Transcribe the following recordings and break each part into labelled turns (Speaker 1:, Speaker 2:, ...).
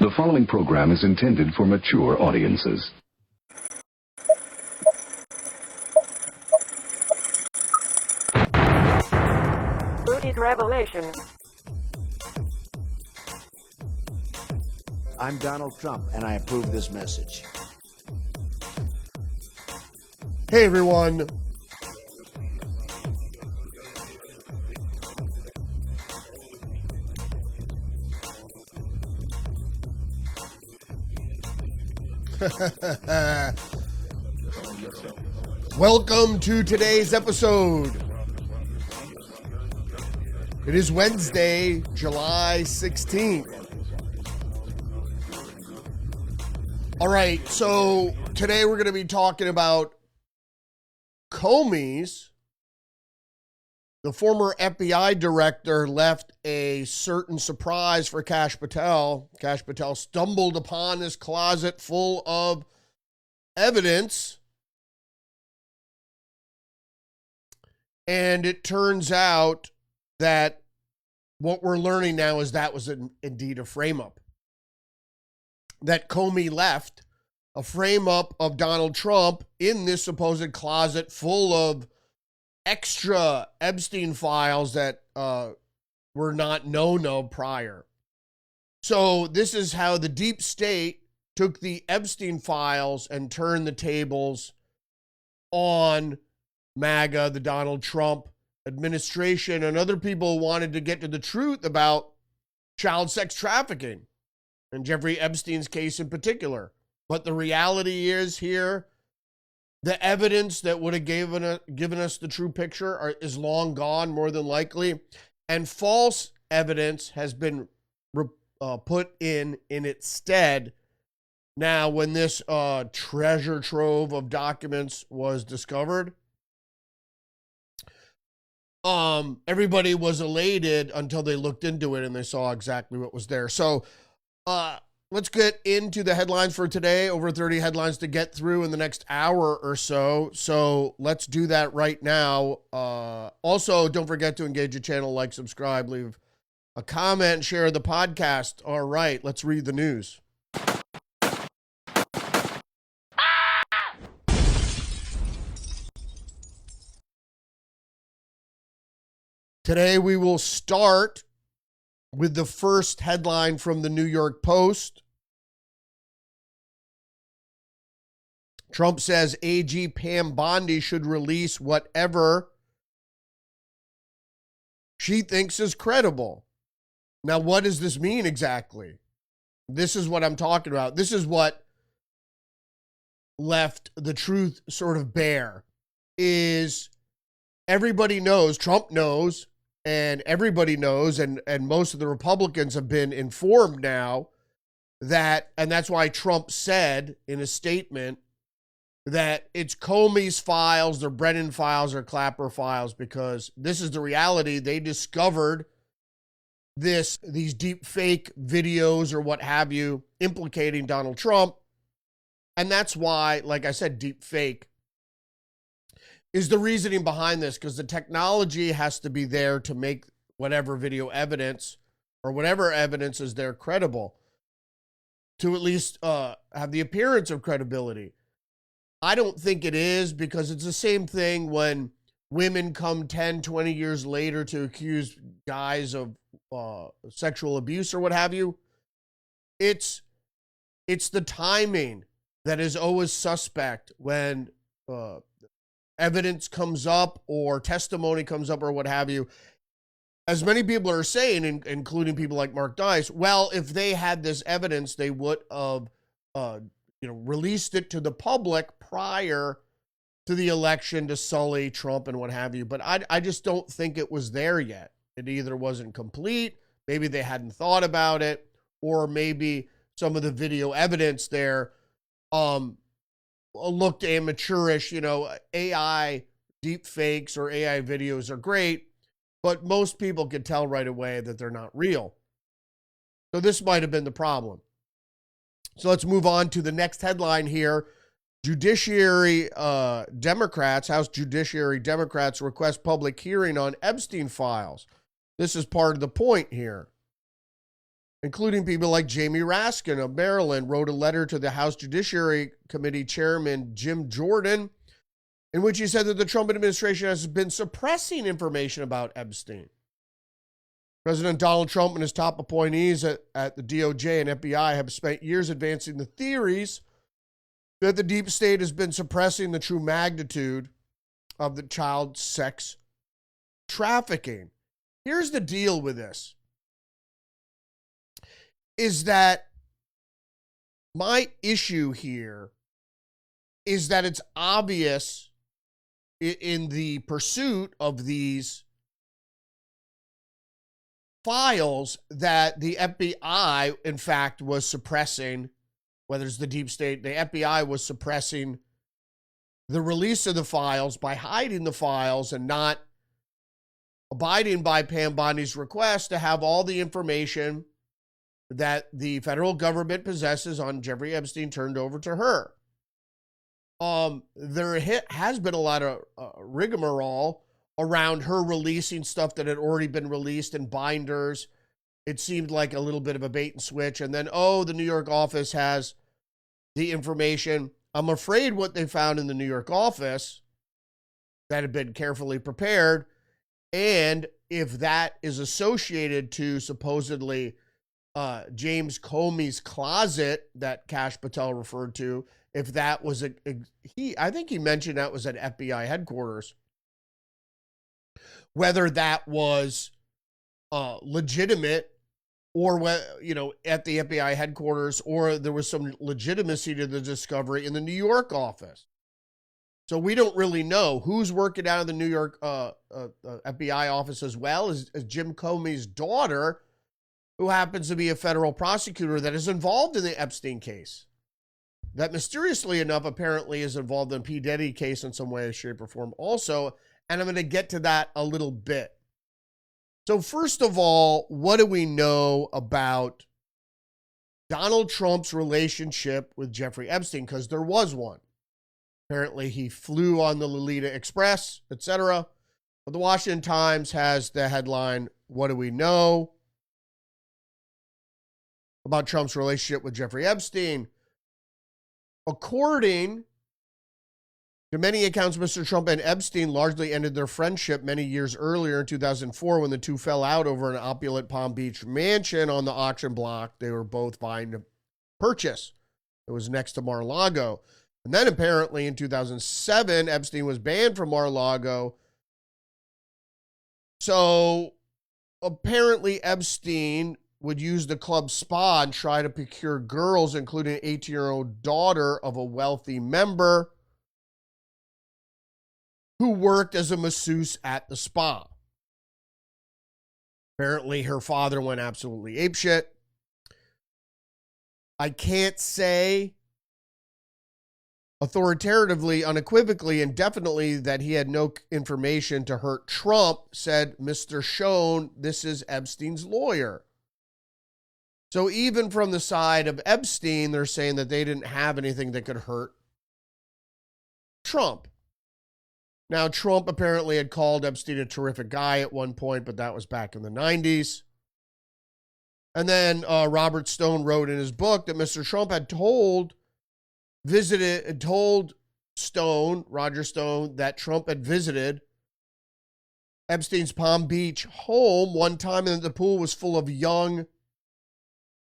Speaker 1: The following program is intended for mature audiences.
Speaker 2: Rudy's Revelation.
Speaker 3: I'm Donald Trump, and I approve this message.
Speaker 4: Hey, everyone. Welcome to today's episode. It is Wednesday, July 16th. All right, so today we're going to be talking about Comey's. The former FBI director left a certain surprise for Kash Patel. Kash Patel stumbled upon this closet full of evidence. And it turns out that what we're learning now is that was indeed a frame-up. That Comey left a frame-up of Donald Trump in this supposed closet full of extra Epstein files that were not known of prior. So this is how the deep state took the Epstein files and turned the tables on MAGA, the Donald Trump administration, and other people wanted to get to the truth about child sex trafficking and Jeffrey Epstein's case in particular. But the reality is here, the evidence that would have given us the true picture is long gone, more than likely, and false evidence has been put in its stead. Now, when this treasure trove of documents was discovered, everybody was elated until they looked into it and they saw exactly what was there. So, let's get into the headlines for today. Over 30 headlines to get through in the next hour or so. So let's do that right now. Also, don't forget to engage the channel, like, subscribe, leave a comment, and share the podcast. All right, let's read the news. Today we will start with the first headline from the New York Post. Trump says AG Pam Bondi should release whatever she thinks is credible. Now, what does this mean exactly? This is what I'm talking about. This is what left the truth sort of bare. Is everybody knows, Trump knows, and everybody knows, and most of the Republicans have been informed now that, and that's why Trump said in a statement that it's Comey's files, they're Brennan files, or Clapper files, because this is the reality. They discovered these deep fake videos or what have you implicating Donald Trump. And that's why, like I said, deep fake is the reasoning behind this, because the technology has to be there to make whatever video evidence or whatever evidence is there credible, to at least have the appearance of credibility. I don't think it is, because it's the same thing when women come 10, 20 years later to accuse guys of sexual abuse or what have you. It's the timing that is always suspect when evidence comes up or testimony comes up or what have you. As many people are saying, including people like Mark Dice, well, if they had this evidence, they would have released it to the public prior to the election to sully Trump and what have you. But I just don't think it was there yet. It either wasn't complete, maybe they hadn't thought about it, or maybe some of the video evidence there looked amateurish. AI deep fakes or AI videos are great, but most people could tell right away that they're not real. So this might have been the problem. So let's move on to the next headline here. Judiciary Democrats, House Judiciary Democrats request public hearing on Epstein Files. This is part of the point here. including people like Jamie Raskin of Maryland, wrote a letter to the House Judiciary Committee Chairman Jim Jordan, in which he said that the Trump administration has been suppressing information about Epstein. President Donald Trump and his top appointees at the DOJ and FBI have spent years advancing the theories that the deep state has been suppressing the true magnitude of the child sex trafficking. Here's the deal with this, is that my issue here is that it's obvious in the pursuit of these files that the FBI, in fact, was suppressing, whether it's the deep state, the FBI was suppressing the release of the files by hiding the files and not abiding by Pam Bondi's request to have all the information that the federal government possesses on Jeffrey Epstein turned over to her. There has been a lot of rigmarole around her releasing stuff that had already been released in binders. It seemed like a little bit of a bait and switch. And then, the New York office has the information. I'm afraid what they found in the New York office that had been carefully prepared, and if that is associated to supposedly James Comey's closet that Kash Patel referred to, if that was I think he mentioned that was at FBI headquarters. Whether that was legitimate or, at the FBI headquarters, or there was some legitimacy to the discovery in the New York office. So we don't really know who's working out of the New York FBI office, as well as Jim Comey's daughter, who happens to be a federal prosecutor that is involved in the Epstein case. That mysteriously enough, apparently is involved in P. Diddy case in some way, shape, or form also. And I'm going to get to that a little bit. So first of all, what do we know about Donald Trump's relationship with Jeffrey Epstein? Because there was one. Apparently he flew on the Lolita Express, etc. But the Washington Times has the headline, "What do we know about Trump's relationship with Jeffrey Epstein?" According to many accounts, Mr. Trump and Epstein largely ended their friendship many years earlier in 2004 when the two fell out over an opulent Palm Beach mansion on the auction block they were both vying to purchase. It was next to Mar-a-Lago. And then apparently in 2007, Epstein was banned from Mar-a-Lago. So apparently Epstein would use the club spa and try to procure girls, including an 18-year-old daughter of a wealthy member who worked as a masseuse at the spa. Apparently, her father went absolutely apeshit. I can't say authoritatively, unequivocally, and definitely that he had no information to hurt Trump, said Mr. Schoen. This is Epstein's lawyer. So even from the side of Epstein, they're saying that they didn't have anything that could hurt Trump. Now, Trump apparently had called Epstein a terrific guy at one point, but that was back in the 90s. And then Robert Stone wrote in his book that Mr. Trump had told Stone, Roger Stone, that Trump had visited Epstein's Palm Beach home one time, and the pool was full of young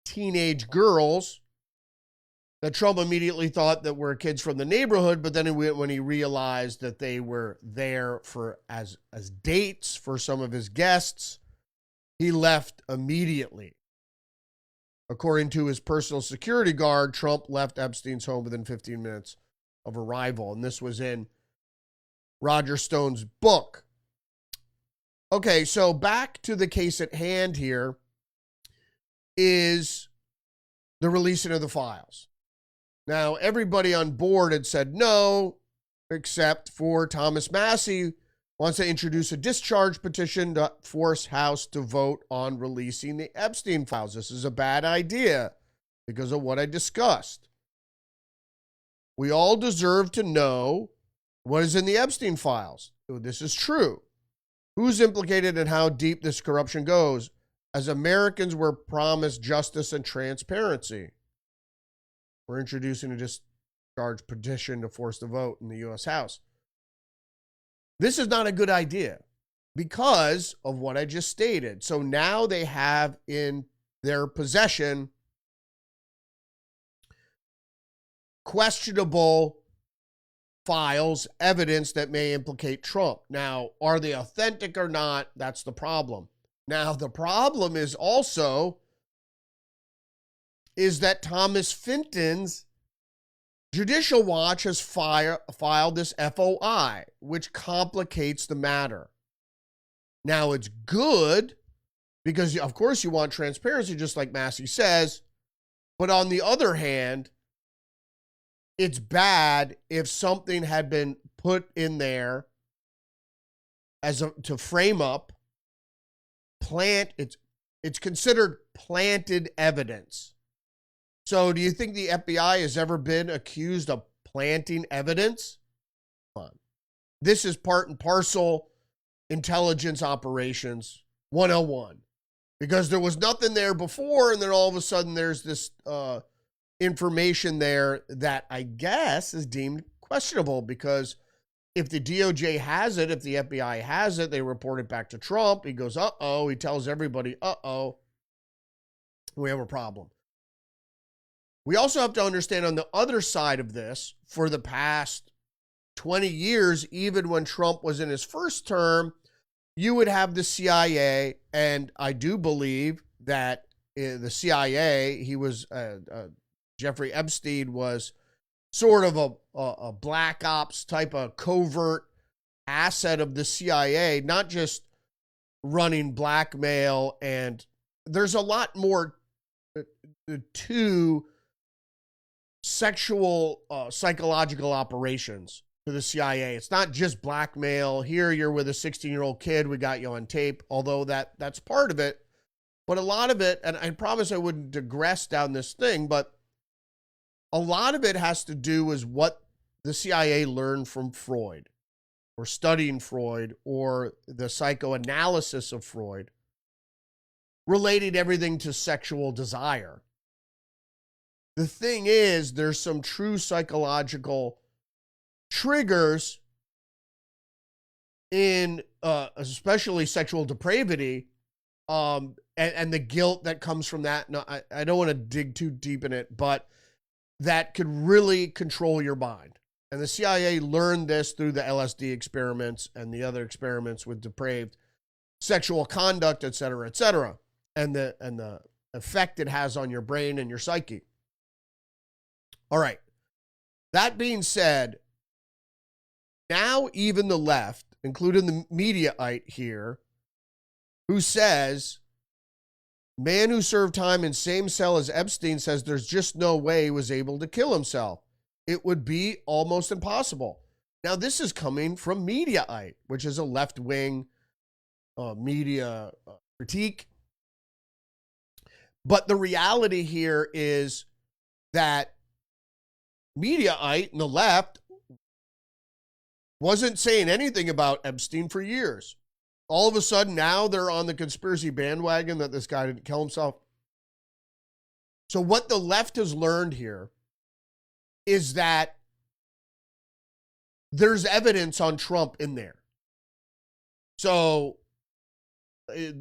Speaker 4: teenage girls that Trump immediately thought that were kids from the neighborhood, but then when he realized that they were there for as dates for some of his guests, he left immediately. According to his personal security guard, Trump left Epstein's home within 15 minutes of arrival, and this was in Roger Stone's book. Okay, so back to the case at hand here is the releasing of the files. Now, everybody on board had said no, except for Thomas Massie wants to introduce a discharge petition to force House to vote on releasing the Epstein files. This is a bad idea because of what I discussed. We all deserve to know what is in the Epstein files. This is true. Who's implicated and how deep this corruption goes, as Americans were promised justice and transparency. We're introducing a discharge petition to force the vote in the U.S. House. This is not a good idea because of what I just stated. So now they have in their possession questionable files, evidence that may implicate Trump. Now, are they authentic or not? That's the problem. Now, the problem is also that Thomas Finton's Judicial Watch has filed this FOI, which complicates the matter. Now, it's good because, of course, you want transparency, just like Massey says. But on the other hand, it's bad if something had been put in there to frame up, it's considered planted evidence. So do you think the FBI has ever been accused of planting evidence? Come on. This is part and parcel intelligence operations 101. Because there was nothing there before, and then all of a sudden there's this information there that I guess is deemed questionable, because if the DOJ has it, if the FBI has it, they report it back to Trump. He goes, uh-oh. He tells everybody, uh-oh. We have a problem. We also have to understand on the other side of this, for the past 20 years, even when Trump was in his first term, you would have the CIA, and I do believe that the CIA, Jeffrey Epstein was sort of a black ops type of covert asset of the CIA, not just running blackmail, and there's a lot more to sexual psychological operations to the CIA. It's not just blackmail. Here you're with a 16-year-old kid, we got you on tape, although that's part of it. But a lot of it, and I promise I wouldn't digress down this thing, but a lot of it has to do with what the CIA learned from Freud, or studying Freud, or the psychoanalysis of Freud, relating everything to sexual desire. The thing is, there's some true psychological triggers in especially sexual depravity, and the guilt that comes from that. No, I don't want to dig too deep in it, but that could really control your mind. And the CIA learned this through the LSD experiments and the other experiments with depraved sexual conduct, et cetera, and the effect it has on your brain and your psyche. All right. That being said, now even the left, including the Mediaite here, who says, man who served time in same cell as Epstein, says there's just no way he was able to kill himself. It would be almost impossible. Now, this is coming from Mediaite, which is a left-wing media critique. But the reality here is that Mediaite and the left wasn't saying anything about Epstein for years. All of a sudden, now they're on the conspiracy bandwagon that this guy didn't kill himself. So what the left has learned here is that there's evidence on Trump in there. So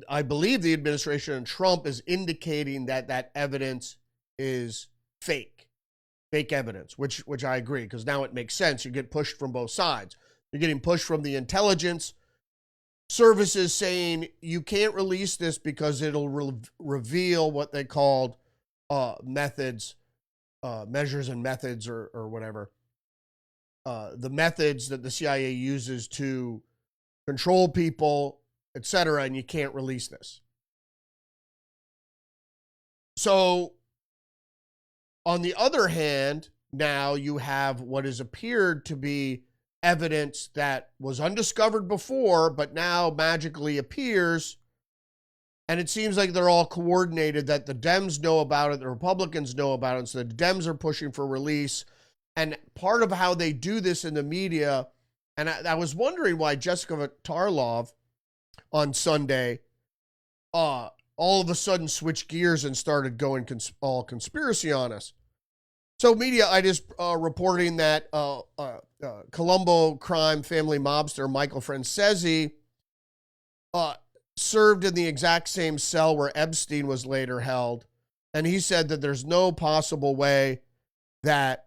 Speaker 4: I believe the administration and Trump is indicating that that evidence is fake evidence, which I agree, because now it makes sense. You get pushed from both sides. You're getting pushed from the intelligence services saying you can't release this because it'll reveal what they called measures and methods or whatever. The methods that the CIA uses to control people, etc., and you can't release this. So, on the other hand, now you have what has appeared to be evidence that was undiscovered before, but now magically appears. And it seems like they're all coordinated, that the Dems know about it, the Republicans know about it, so the Dems are pushing for release. And part of how they do this in the media, and I was wondering why Jessica Tarlov on Sunday all of a sudden switched gears and started going all conspiracy on us. So media, I just reporting that Colombo crime family mobster Michael Francesi served in the exact same cell where Epstein was later held. And he said that there's no possible way that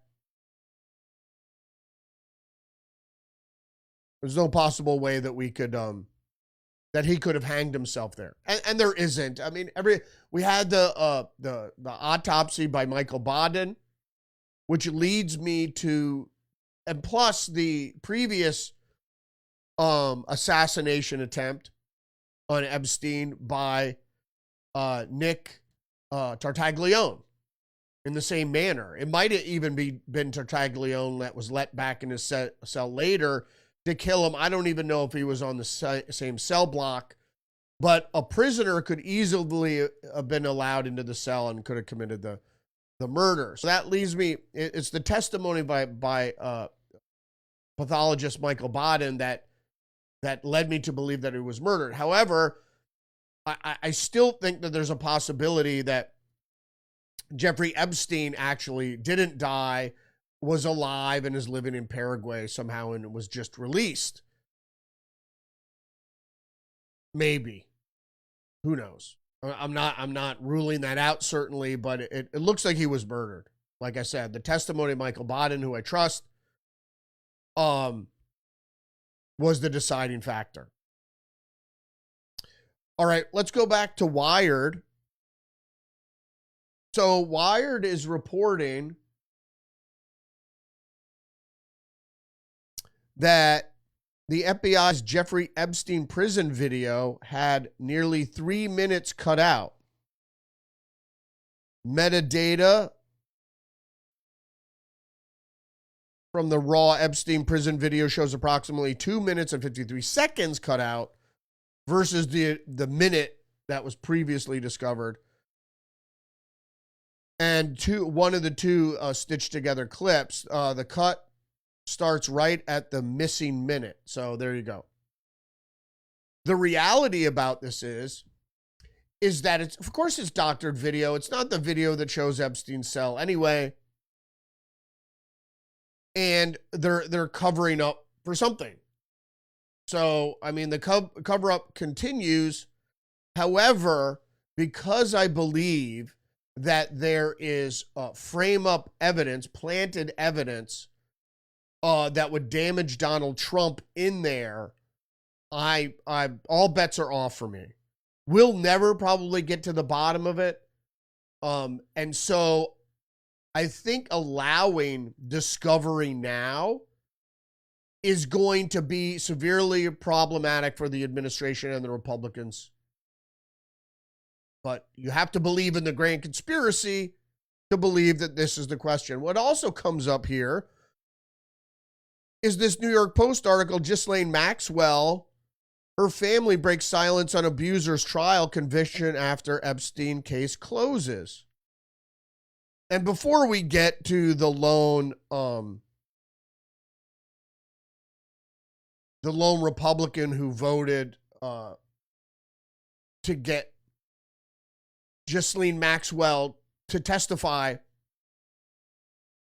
Speaker 4: we could that he could have hanged himself there, and there isn't. I mean, we had the autopsy by Michael Baden, which leads me to, and plus the previous assassination attempt on Epstein by Nick Tartaglione in the same manner. It might have even been Tartaglione that was let back in his cell later to kill him. I don't even know if he was on the same cell block, but a prisoner could easily have been allowed into the cell and could have committed the murder. So that leaves me, it's the testimony by pathologist Michael Baden that led me to believe that he was murdered. However, I still think that there's a possibility that Jeffrey Epstein actually didn't die, was alive, and is living in Paraguay somehow and was just released. Maybe. Who knows? I'm not ruling that out, certainly, but it looks like he was murdered. Like I said, the testimony of Michael Baden, who I trust, was the deciding factor. All right, let's go back to Wired. So Wired is reporting that the FBI's Jeffrey Epstein prison video had nearly 3 minutes cut out. Metadata from the raw Epstein prison video shows approximately 2 minutes and 53 seconds cut out versus the minute that was previously discovered. And one of the two stitched together clips, the cut starts right at the missing minute. So there you go. The reality about this is that it's, of course, it's doctored video. It's not the video that shows Epstein's cell anyway. And they're covering up for something. So, I mean, the cover up continues. However, because I believe that there is frame up evidence, planted evidence, that would damage Donald Trump in there, I all bets are off for me. We'll never probably get to the bottom of it. And so I think allowing discovery now is going to be severely problematic for the administration and the Republicans. But you have to believe in the grand conspiracy to believe that this is the question. What also comes up here is this New York Post article, Ghislaine Maxwell, her family breaks silence on abuser's trial conviction after Epstein case closes. And before we get to the lone Republican who voted to get Ghislaine Maxwell to testify,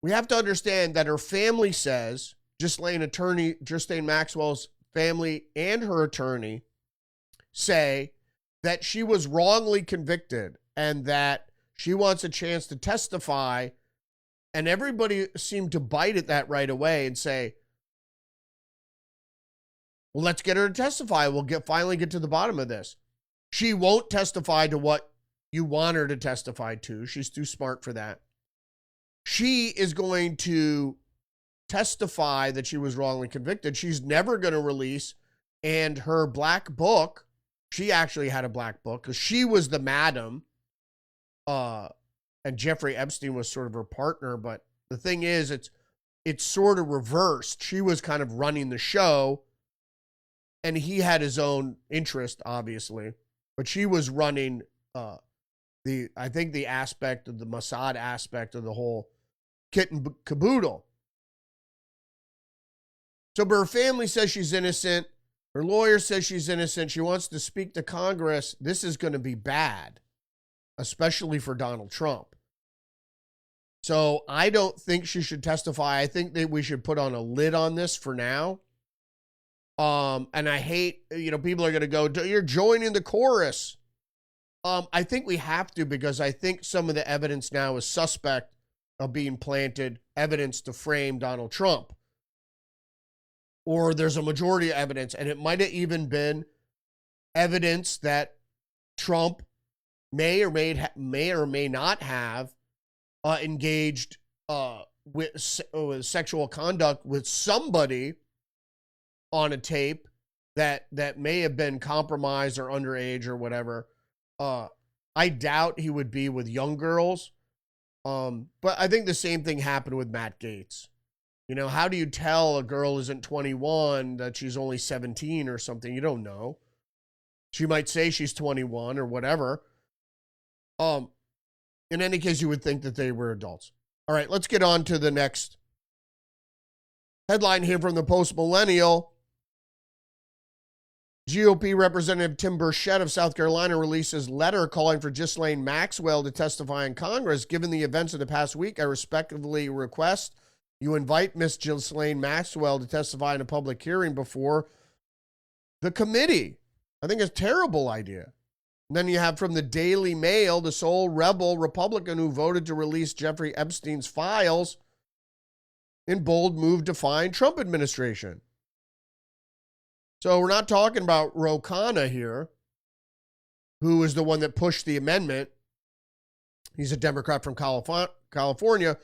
Speaker 4: we have to understand that her family says, Ghislaine Maxwell's family and her attorney say that she was wrongly convicted and that she wants a chance to testify. And everybody seemed to bite at that right away and say, well, let's get her to testify. We'll finally get to the bottom of this. She won't testify to what you want her to testify to. She's too smart for that. She is going to testify that she was wrongly convicted. She's never going to release. And her black book, she actually had a black book because she was the madam. And Jeffrey Epstein was sort of her partner. But the thing is, it's sort of reversed. She was kind of running the show and he had his own interest, obviously, but she was running I think the aspect of the Mossad aspect of the whole kit and caboodle. So her family says she's innocent. Her lawyer says she's innocent. She wants to speak to Congress. This is going to be bad, especially for Donald Trump. So I don't think she should testify. I think that we should put on a lid on this for now. And I hate, people are going to go, you're joining the chorus. I think we have to, because I think some of the evidence now is suspect of being planted, evidence to frame Donald Trump. Or there's a majority of evidence, and it might have even been evidence that Trump may or may not have engaged with sexual conduct with somebody on a tape that may have been compromised or underage or whatever. I doubt he would be with young girls. But I think the same thing happened with Matt Gaetz. How do you tell a girl isn't 21 that she's only 17 or something? You don't know. She might say she's 21 or whatever. In any case, you would think that they were adults. All right, let's get on to the next headline here from the Post Millennial. GOP Representative Tim Burchett of South Carolina releases letter calling for Ghislaine Maxwell to testify in Congress. Given the events of the past week, I respectfully request you invite Miss Ghislaine Maxwell to testify in a public hearing before the committee. I think it's a terrible idea. And then you have from the Daily Mail, the sole rebel Republican who voted to release Jeffrey Epstein's files in bold move to find Trump administration. So we're not talking about Ro Khanna here, who is the one that pushed the amendment. He's a Democrat from California.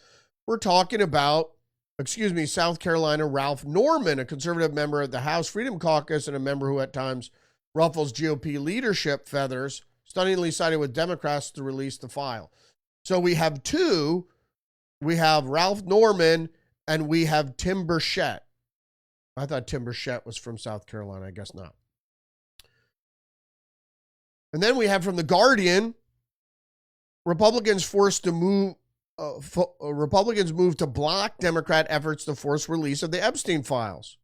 Speaker 4: We're talking about, South Carolina Ralph Norman, a conservative member of the House Freedom Caucus and a member who at times ruffles GOP leadership feathers, stunningly sided with Democrats to release the file. So we have two. We have Ralph Norman and we have Tim Burchett. I thought Tim Burchett was from South Carolina. I guess not. And then we have from The Guardian, Republicans move to block Democrat efforts to force release of the Epstein files.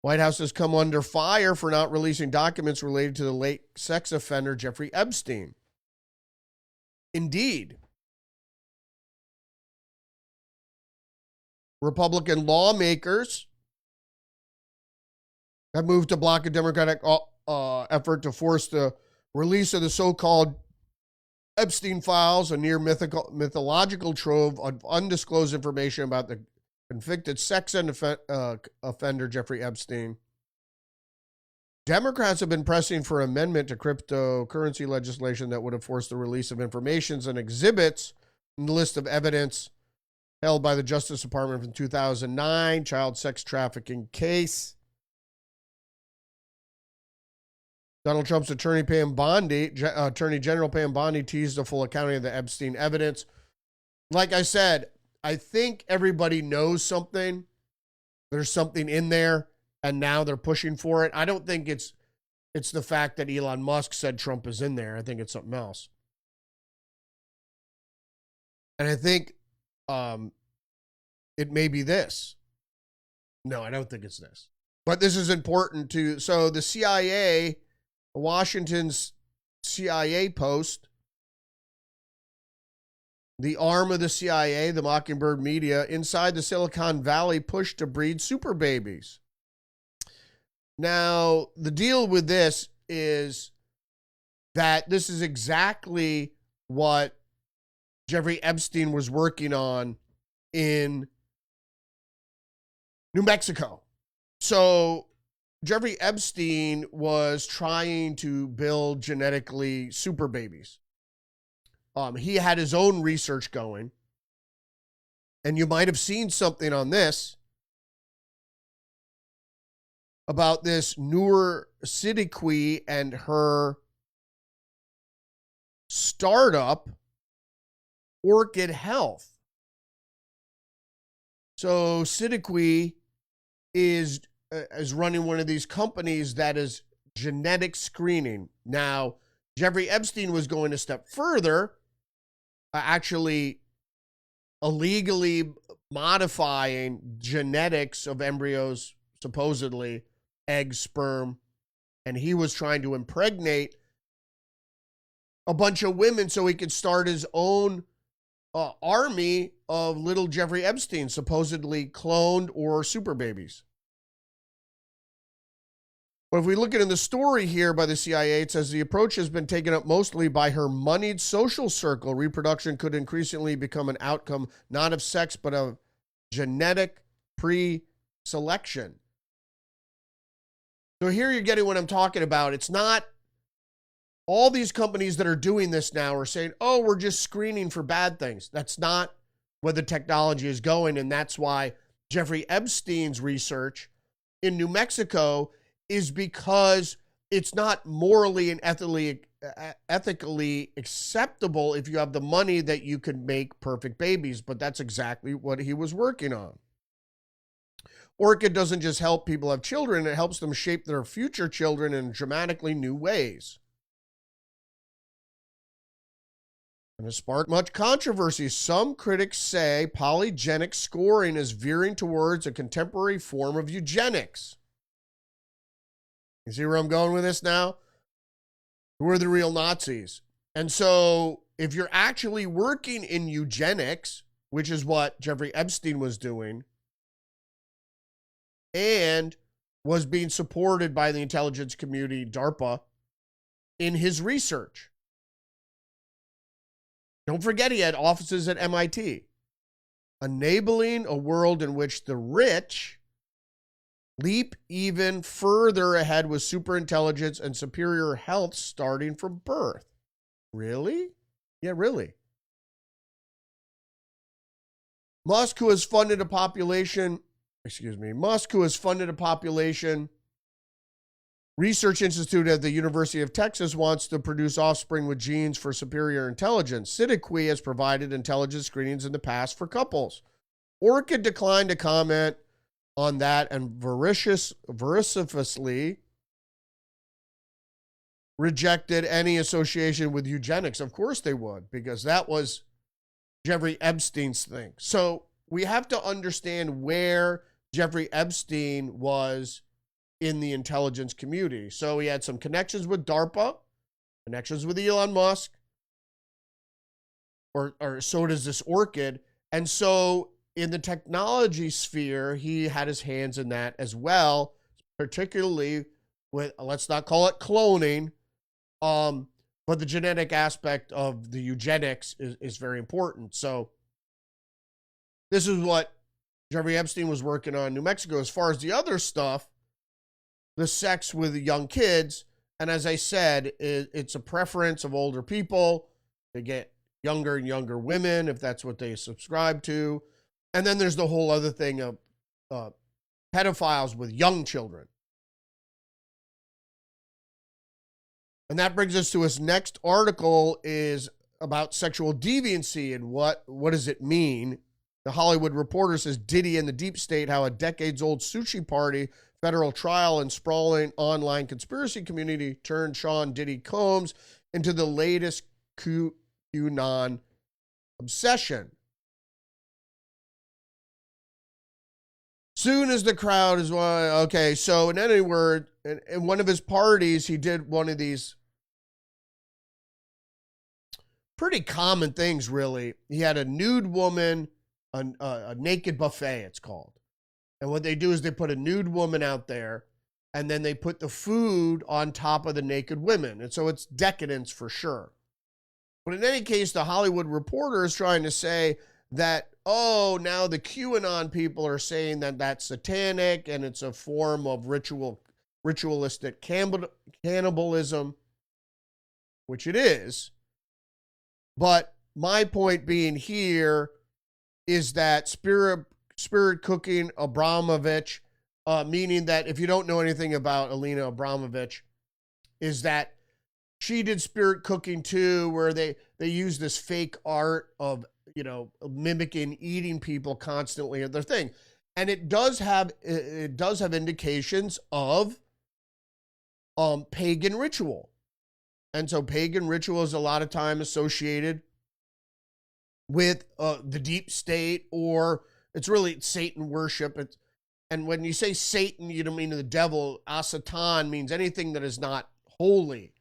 Speaker 4: White House has come under fire for not releasing documents related to the late sex offender Jeffrey Epstein. Indeed. Republican lawmakers have moved to block a Democratic effort to force the release of the so-called Epstein Files, a near mythological trove of undisclosed information about the convicted sex offender Jeffrey Epstein. Democrats have been pressing for amendment to cryptocurrency legislation that would have forced the release of information and exhibits in the list of evidence held by the Justice Department from 2009 child sex trafficking case. Donald Trump's Attorney General Pam Bondi teased a full accounting of the Epstein evidence. Like I said, I think everybody knows something. There's something in there, and now they're pushing for it. I don't think it's the fact that Elon Musk said Trump is in there. I think it's something else. And I think it may be this. No, I don't think it's this. But this is important to... So the CIA, Washington's CIA Post, the arm of the CIA, the Mockingbird Media, inside the Silicon Valley push to breed super babies. Now, the deal with this is that this is exactly what Jeffrey Epstein was working on in New Mexico. So Jeffrey Epstein was trying to build genetically super babies. He had his own research going. And you might have seen something on this about this Noor Siddiqui and her startup, Orchid Health. So Siddiqui is running one of these companies that is genetic screening. Now, Jeffrey Epstein was going a step further, actually illegally modifying genetics of embryos supposedly egg, sperm, and he was trying to impregnate a bunch of women so he could start his own army of little Jeffrey Epstein, supposedly cloned or super babies. But if we look at in the story here by the CIA, it says the approach has been taken up mostly by her moneyed social circle. Reproduction could increasingly become an outcome not of sex, but of genetic pre-selection. So here you're getting what I'm talking about. It's not all these companies that are doing this now are saying, oh, we're just screening for bad things. That's not where the technology is going. And that's why Jeffrey Epstein's research in New Mexico is because it's not morally and ethically acceptable if you have the money that you could make perfect babies. But that's exactly what he was working on. Orchid doesn't just help people have children, it helps them shape their future children in dramatically new ways. And it sparked much controversy. Some critics say polygenic scoring is veering towards a contemporary form of eugenics. You see where I'm going with this now? Who are the real Nazis? And so if you're actually working in eugenics, which is what Jeffrey Epstein was doing, and was being supported by the intelligence community, DARPA, in his research. Don't forget he had offices at MIT. Enabling a world in which the rich leap even further ahead with superintelligence and superior health starting from birth. Really? Yeah, really. Musk, who has funded a population research institute at the University of Texas, wants to produce offspring with genes for superior intelligence. Siddiqui has provided intelligence screenings in the past for couples. Orchid declined to comment on that and vociferously rejected any association with eugenics. Of course they would, because that was Jeffrey Epstein's thing. So we have to understand where Jeffrey Epstein was in the intelligence community. So he had some connections with DARPA, connections with Elon Musk, or so does this Orchid. And so in the technology sphere, he had his hands in that as well, particularly with, let's not call it cloning, but the genetic aspect of the eugenics is very important. So this is what Jeffrey Epstein was working on in New Mexico. As far as the other stuff, the sex with young kids, and as I said, it's a preference of older people. They get younger and younger women if that's what they subscribe to. And then there's the whole other thing of pedophiles with young children. And that brings us to his next article is about sexual deviancy and what does it mean? The Hollywood Reporter says Diddy and the Deep State, how a decades-old sushi party, federal trial, and sprawling online conspiracy community turned Sean Diddy Combs into the latest QAnon obsession. Soon as the crowd is, okay, so in any word, in one of his parties, he did one of these pretty common things, really. He had a nude woman, a naked buffet, it's called. And what they do is they put a nude woman out there, and then they put the food on top of the naked women. And so it's decadence for sure. But in any case, the Hollywood Reporter is trying to say that, oh, now the QAnon people are saying that that's satanic and it's a form of ritualistic cannibalism, which it is. But my point being here is that spirit cooking Abramovich, meaning that if you don't know anything about Alina Abramovich, is that she did spirit cooking too, where they use this fake art of, mimicking eating people constantly at their thing. And it does have indications of pagan ritual. And so pagan ritual is a lot of time associated with the deep state, or it's really Satan worship. and when you say Satan, you don't mean the devil. Asatan means anything that is not holy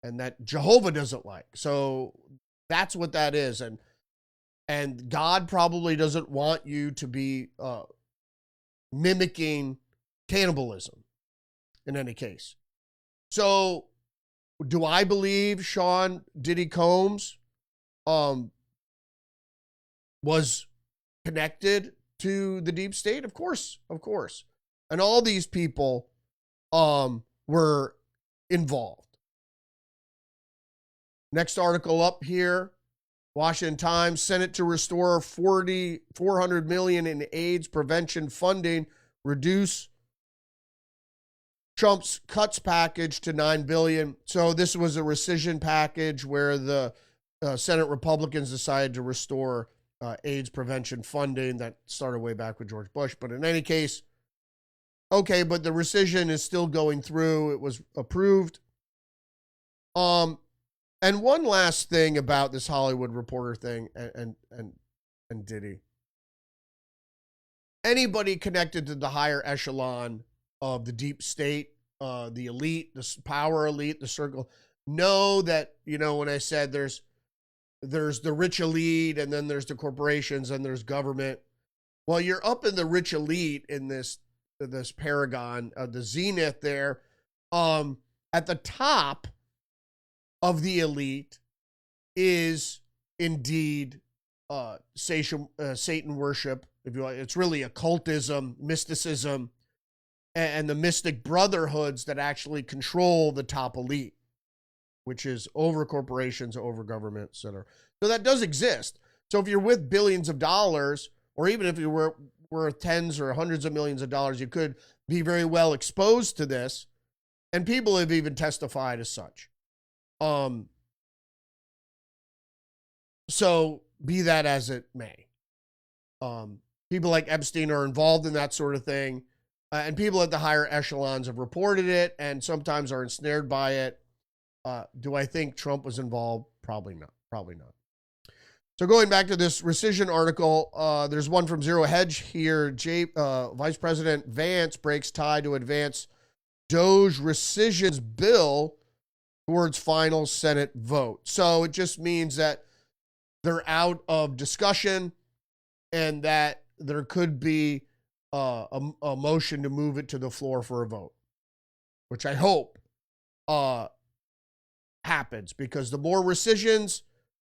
Speaker 4: and that Jehovah doesn't like. So that's what that is. And God probably doesn't want you to be mimicking cannibalism in any case. So do I believe Sean Diddy Combs was connected to the deep state? Of course. And all these people were involved. Next article up here, Washington Times, Senate to restore $400 million in AIDS prevention funding, reduce Trump's cuts package to $9 billion. So this was a rescission package where the Senate Republicans decided to restore AIDS prevention funding that started way back with George Bush. But in any case, okay, but the rescission is still going through. It was approved. And one last thing about this Hollywood Reporter thing and Diddy. Anybody connected to the higher echelon of the deep state, the elite, the power elite, the circle, know that, when I said there's the rich elite and then there's the corporations and there's government. Well, you're up in the rich elite in this paragon, the zenith there. At the top of the elite is indeed Satan worship, if you like. It's really occultism, mysticism, and the mystic brotherhoods that actually control the top elite, which is over corporations, over government, etc. So that does exist. So if you're with billions of dollars, or even if you were worth tens or hundreds of millions of dollars, you could be very well exposed to this. And people have even testified as such. So be that as it may. People like Epstein are involved in that sort of thing. And people at the higher echelons have reported it and sometimes are ensnared by it. Do I think Trump was involved? Probably not. So going back to this rescission article, there's one from Zero Hedge here. Vice President Vance breaks tie to advance Doge rescissions bill towards final Senate vote. So it just means that they're out of discussion and that there could be a motion to move it to the floor for a vote, which I hope happens, because the more rescissions,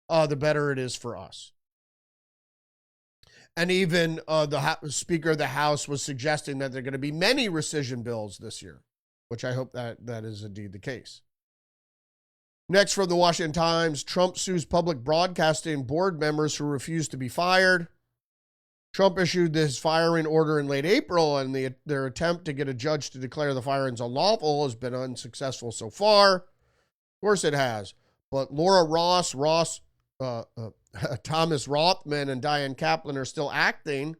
Speaker 4: the better it is for us. And even the Speaker of the House was suggesting that there are going to be many rescission bills this year, which I hope that is indeed the case. Next, from the Washington Times, Trump sues public broadcasting board members who refuse to be fired. Trump issued this firing order in late April, and their attempt to get a judge to declare the firings unlawful has been unsuccessful so far. Of course it has. But Laura Ross, Thomas Rothman, and Diane Kaplan are still acting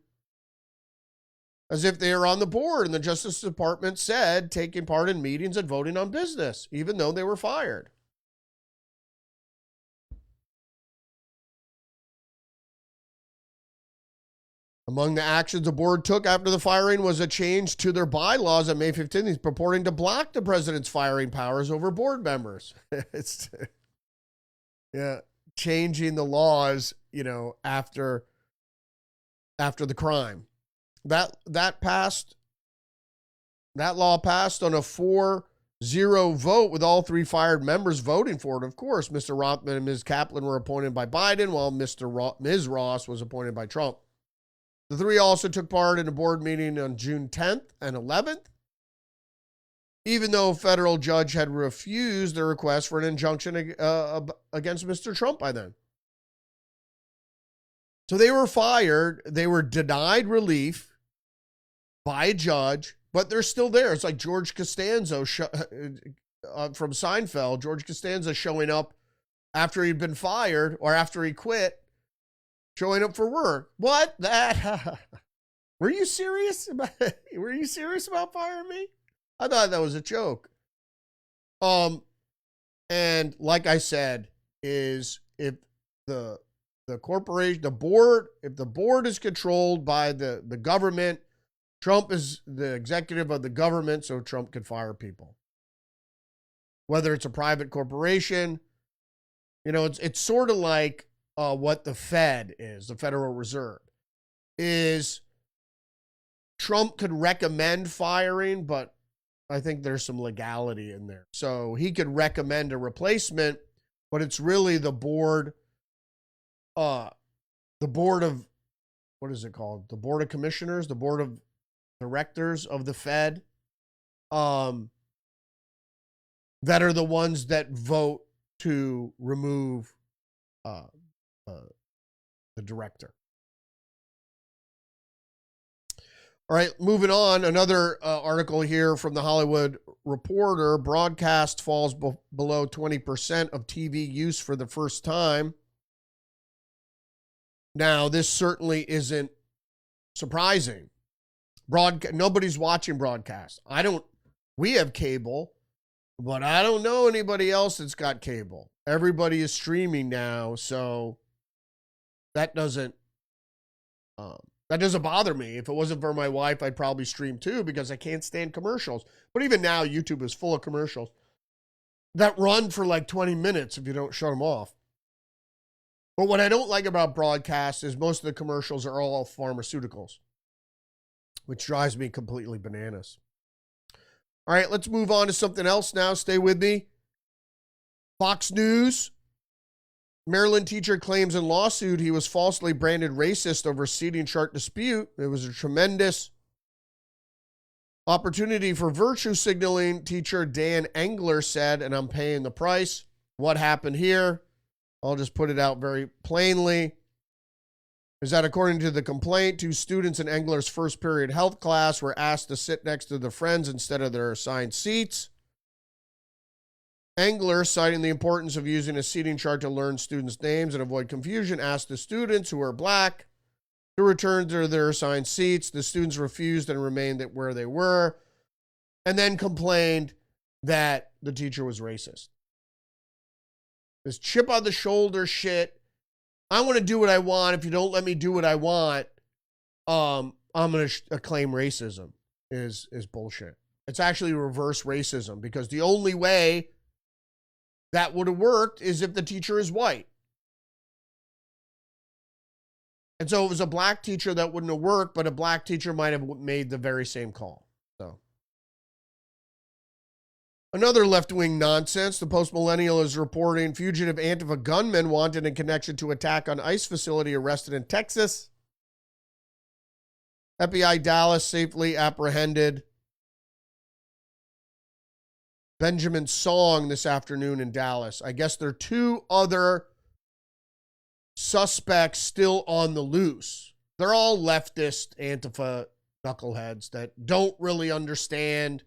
Speaker 4: as if they are on the board, and the Justice Department said taking part in meetings and voting on business, even though they were fired. Among the actions the board took after the firing was a change to their bylaws on May 15th, purporting to block the president's firing powers over board members. Changing the laws, after the crime. That law passed on a 4-0 vote with all three fired members voting for it. Of course, Mr. Rothman and Ms. Kaplan were appointed by Biden, while Ms. Ross was appointed by Trump. The three also took part in a board meeting on June 10th and 11th, even though a federal judge had refused their request for an injunction against Mr. Trump by then. So they were fired. They were denied relief by a judge, but they're still there. It's like George Costanza from Seinfeld. George Costanza showing up after he'd been fired or after he quit, showing up for work. What? Were you serious about firing me? I thought that was a joke. And like I said, is if the corporation, the board, if the board is controlled by the government, Trump is the executive of the government, so Trump could fire people. Whether it's a private corporation, it's sort of like what the Fed is, the Federal Reserve, is Trump could recommend firing, but I think there's some legality in there. So he could recommend a replacement, but it's really the board of, what is it called? The board of commissioners, the board of directors of the Fed, that are the ones that vote to remove the director. All right, moving on. Another article here from the Hollywood Reporter. Broadcast falls below 20% of TV use for the first time. Now, this certainly isn't surprising. Nobody's watching broadcast. We have cable, but I don't know anybody else that's got cable. Everybody is streaming now, so that doesn't bother me. If it wasn't for my wife, I'd probably stream too because I can't stand commercials. But even now, YouTube is full of commercials that run for like 20 minutes if you don't shut them off. But what I don't like about broadcast is most of the commercials are all pharmaceuticals, which drives me completely bananas. All right, let's move on to something else now. Stay with me. Fox News. Maryland teacher claims in lawsuit he was falsely branded racist over seating chart dispute. It was a tremendous opportunity for virtue signaling, teacher Dan Engler said, and I'm paying the price. What happened here? I'll just put it out very plainly. Is that according to the complaint, 2 students in Engler's first period health class were asked to sit next to their friends instead of their assigned seats. Engler, citing the importance of using a seating chart to learn students' names and avoid confusion, asked the students who are black to return to their assigned seats. The students refused and remained where they were, and then complained that the teacher was racist. This chip on the shoulder shit. I want to do what I want. If you don't let me do what I want, I'm going to claim racism is bullshit. It's actually reverse racism because the only way that would have worked is if the teacher is white. And so if it was a black teacher, that wouldn't have worked, but a black teacher might have made the very same call. So another left-wing nonsense. The Post-Millennial is reporting fugitive Antifa gunmen wanted in connection to attack on ICE facility arrested in Texas. FBI Dallas safely apprehended Benjamin Song this afternoon in Dallas. I guess there are 2 other suspects still on the loose. They're all leftist Antifa knuckleheads that don't really understand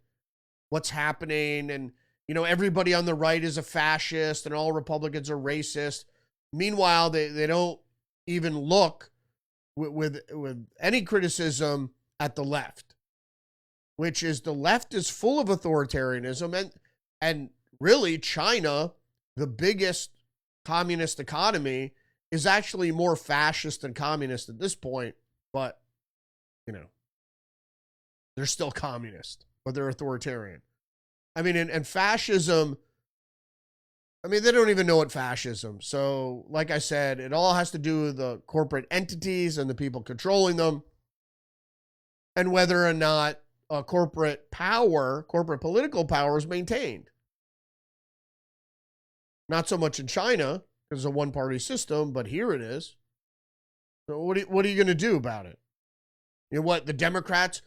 Speaker 4: what's happening. And, everybody on the right is a fascist and all Republicans are racist. Meanwhile, they don't even look with any criticism at the left, which is the left is full of authoritarianism. And really, China, the biggest communist economy, is actually more fascist than communist at this point. But, they're still communist, but they're authoritarian. I mean, and fascism, they don't even know what fascism. So, like I said, it all has to do with the corporate entities and the people controlling them and whether or not corporate political power is maintained. Not so much in China, because it's a one-party system, but here it is. So what are you going to do about it? What, the Democrats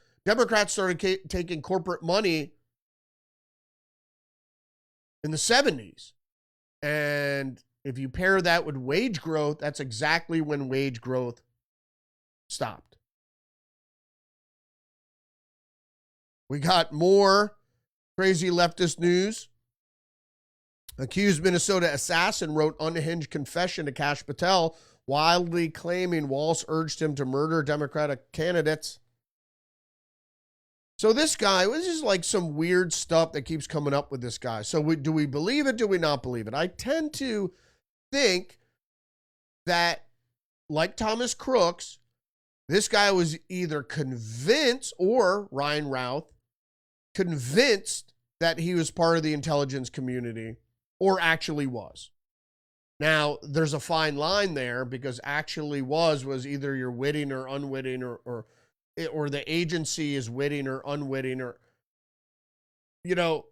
Speaker 4: started taking corporate money in the 70s. And if you pair that with wage growth, that's exactly when wage growth stopped. We got more crazy leftist news. Accused Minnesota assassin wrote unhinged confession to Kash Patel, wildly claiming Walsh urged him to murder Democratic candidates. So this guy, this is like some weird stuff that keeps coming up with this guy. So do we believe it? Do we not believe it? I tend to think that, like Thomas Crooks, This guy was either convinced, or Ryan Routh, convinced that he was part of the intelligence community, or actually was. Now, there's a fine line there, because actually was either you're witting or unwitting, or the agency is witting or unwitting, or, you know,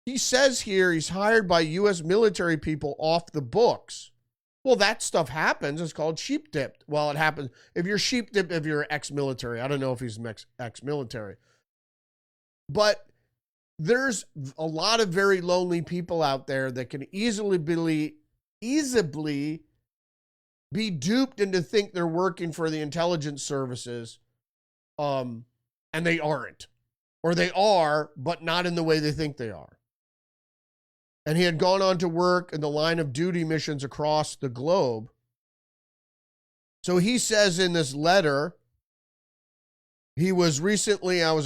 Speaker 4: he says here he's hired by U.S. military people off the books. Well, that stuff happens. It's called sheep dipped. Well, it happens if you're sheep dipped, if you're ex-military. I don't know if he's ex-military. But there's a lot of very lonely people out there that can easily be duped into think they're working for the intelligence services, and they aren't. Or they are, but not in the way they think they are. And he had gone on to work in the line of duty missions across the globe. So he says in this letter, I was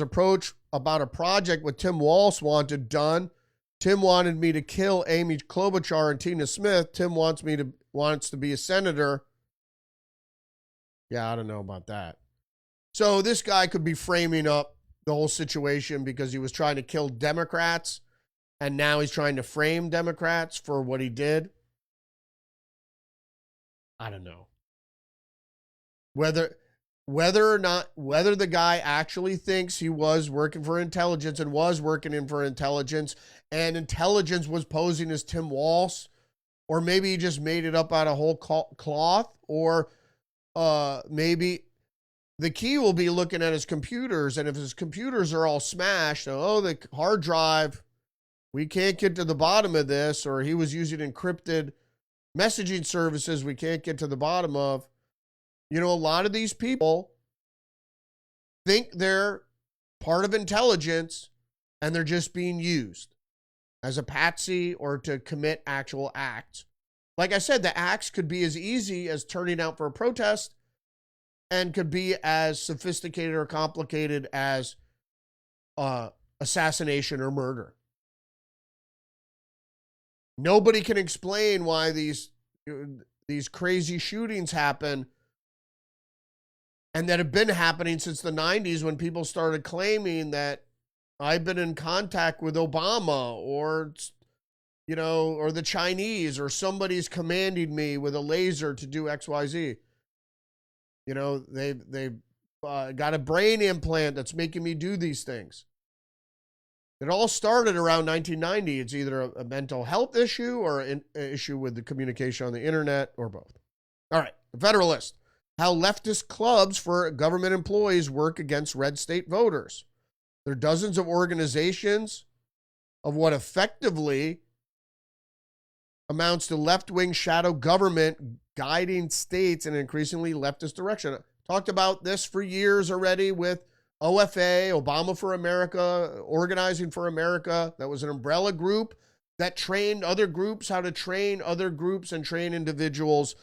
Speaker 4: approached about a project with Tim Walsh wanted done. Tim wanted me to kill Amy Klobuchar and Tina Smith. Tim wants to be a senator. Yeah, I don't know about that. So this guy could be framing up the whole situation because he was trying to kill Democrats, and now he's trying to frame Democrats for what he did. I don't know. Whether the guy actually thinks he was working for intelligence and was working for intelligence, and intelligence was posing as Tim Walsh, or maybe he just made it up out of whole cloth, or maybe the key will be looking at his computers, and if his computers are all smashed, the hard drive, we can't get to the bottom of this, or he was using encrypted messaging services we can't get to the bottom of. You know, a lot of these people think they're part of intelligence, and they're just being used as a patsy or to commit actual acts. Like I said, the acts could be as easy as turning out for a protest, and could be as sophisticated or complicated as assassination or murder. Nobody can explain why these crazy shootings happen, and that have been happening since the 90s, when people started claiming that I've been in contact with Obama, or the Chinese, or somebody's commanding me with a laser to do XYZ. You know, they've got a brain implant that's making me do these things. It all started around 1990. It's either a mental health issue or an issue with the communication on the internet, or both. All right, The Federalist. How leftist clubs for government employees work against red state voters. There are dozens of organizations of what effectively amounts to left-wing shadow government guiding states in an increasingly leftist direction. I talked about this for years already with OFA, Obama for America, Organizing for America. That was an umbrella group that trained other groups how to train other groups and train individuals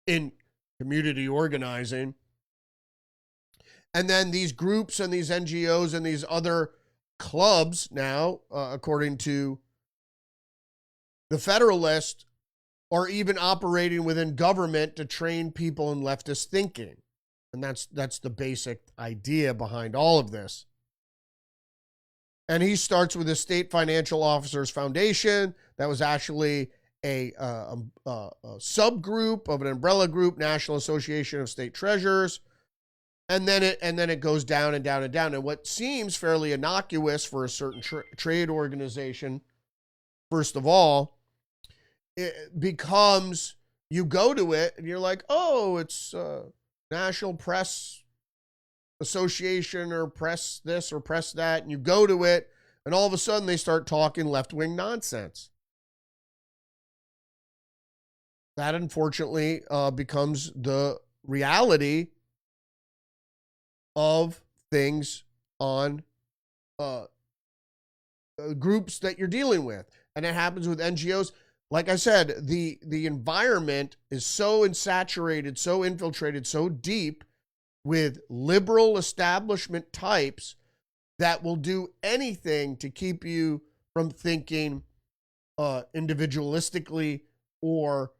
Speaker 4: in community organizing. And then these groups and these NGOs and these other clubs now, according to The Federalist, are even operating within government to train people in leftist thinking. And that's the basic idea behind all of this. And he starts with the State Financial Officers Foundation. That was actually a subgroup of an umbrella group, National Association of State Treasurers. And then it goes down and down and down. And what seems fairly innocuous for a certain trade organization, first of all, it becomes, you go to it and you're like, oh, it's National Press Association, or press this or press that. And you go to it, and all of a sudden they start talking left-wing nonsense. That, unfortunately, becomes the reality of things on groups that you're dealing with. And it happens with NGOs. Like I said, the environment is so insaturated, so infiltrated, so deep with liberal establishment types that will do anything to keep you from thinking individualistically, or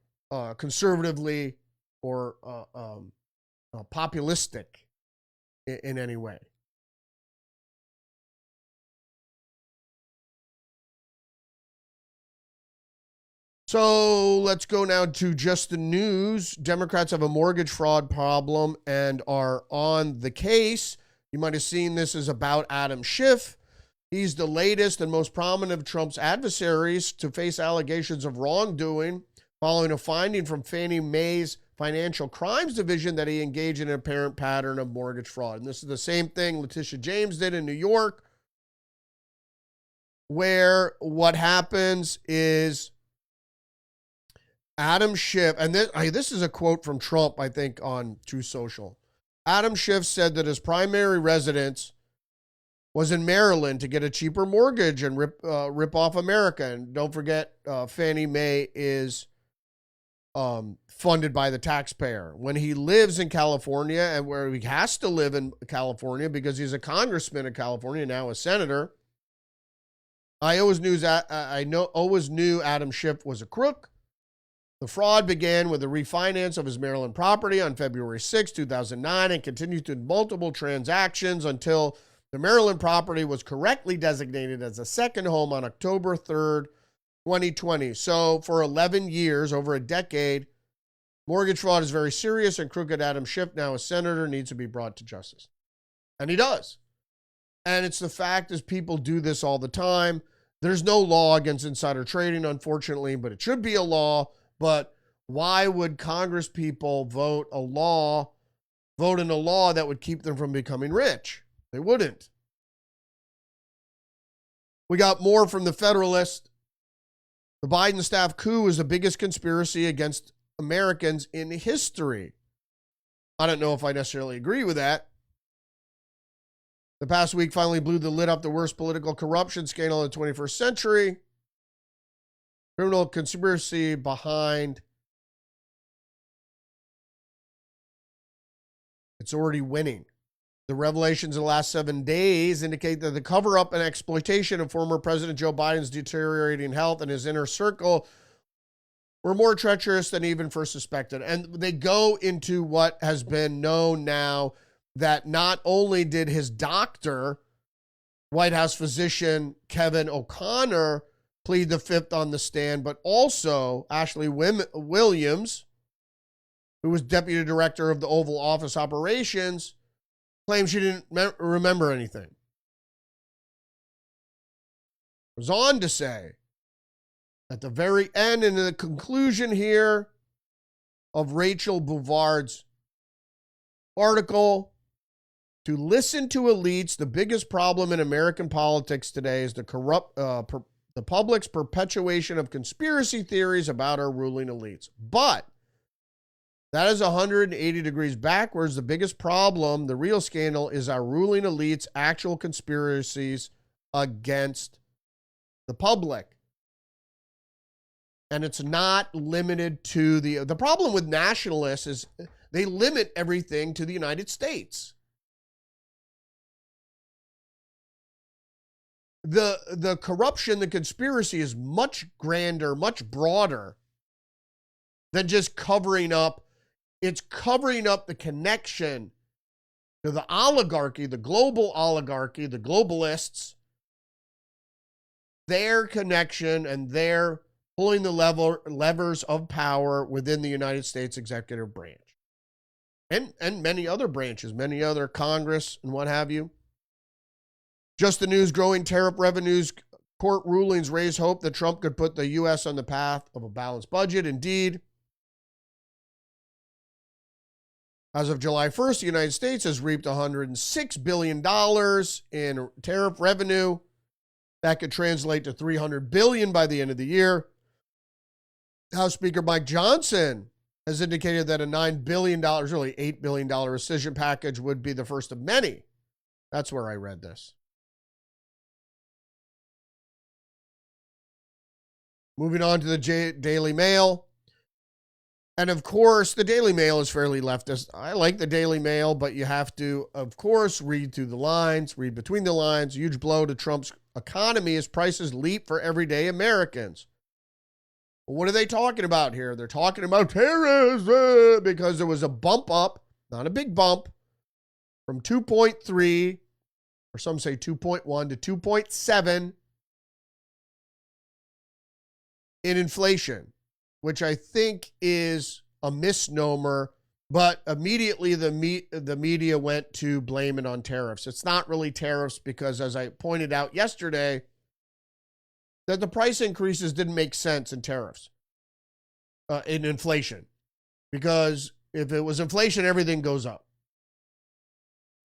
Speaker 4: conservatively, or populistic. in any way. So let's go now to just the news. Democrats have a mortgage fraud problem and are on the case. You might have seen this is about Adam Schiff. He's the latest and most prominent of Trump's adversaries to face allegations of wrongdoing following a finding from Fannie Mae's Financial Crimes Division that he engaged in an apparent pattern of mortgage fraud. And this is the same thing Letitia James did in New York, where what happens is Adam Schiff, and this is a quote from Trump, I think, on Truth Social. Adam Schiff said that his primary residence was in Maryland to get a cheaper mortgage and rip off America. And don't forget, Fannie Mae is funded by the taxpayer. When he lives in California, and where he has to live in California because he's a congressman in California, now a senator, I always knew Adam Schiff was a crook. The fraud began with the refinance of his Maryland property on February 6, 2009, and continued through multiple transactions until the Maryland property was correctly designated as a second home on October 3rd, 2020. So for 11 years, over a decade, mortgage fraud is very serious, and crooked Adam Schiff, now a senator, needs to be brought to justice. And he does. And it's the fact is people do this all the time. There's no law against insider trading, unfortunately, but it should be a law. But why would Congress people vote in a law that would keep them from becoming rich? They wouldn't. We got more from the Federalist. The Biden staff coup is the biggest conspiracy against Americans in history. I don't know if I necessarily agree with that. The past week finally blew the lid off the worst political corruption scandal in the 21st century. Criminal conspiracy behind it's already winning. The revelations in the last 7 days indicate that the cover-up and exploitation of former President Joe Biden's deteriorating health and his inner circle were more treacherous than even first suspected. And they go into what has been known now, that not only did his doctor, White House physician Kevin O'Connor, plead the fifth on the stand, but also Ashley Williams, who was deputy director of the Oval Office operations, claimed she didn't remember anything. Was on to say, at the very end and in the conclusion here of Rachel Bouvard's article, to listen to elites, the biggest problem in American politics today is the public's perpetuation of conspiracy theories about our ruling elites. But that is 180 degrees backwards. The biggest problem, the real scandal, is our ruling elites' actual conspiracies against the public. And it's not limited to the problem with nationalists is they limit everything to the United States. The corruption, the conspiracy is much grander, much broader than just covering up. It's covering up the connection to the oligarchy, the global oligarchy, the globalists, their connection, and their pulling the levers of power within the United States executive branch. And many other branches, many other Congress and what have you. Just the news, growing tariff revenues, court rulings raise hope that Trump could put the U.S. on the path of a balanced budget. Indeed, as of July 1st, the United States has reaped $106 billion in tariff revenue. That could translate to $300 billion by the end of the year. House Speaker Mike Johnson has indicated that a $9 billion, really $8 billion rescission package would be the first of many. That's where I read this. Moving on to the Daily Mail. And of course, the Daily Mail is fairly leftist. I like the Daily Mail, but you have to, of course, read through the lines, read between the lines. Huge blow to Trump's economy as prices leap for everyday Americans. What are they talking about here? They're talking about tariffs because there was a bump up, not a big bump, from 2.3, or some say 2.1 to 2.7 in inflation, which I think is a misnomer, but immediately the media went to blame it on tariffs. It's not really tariffs because, as I pointed out yesterday, that the price increases didn't make sense in tariffs, in inflation. Because if it was inflation, everything goes up,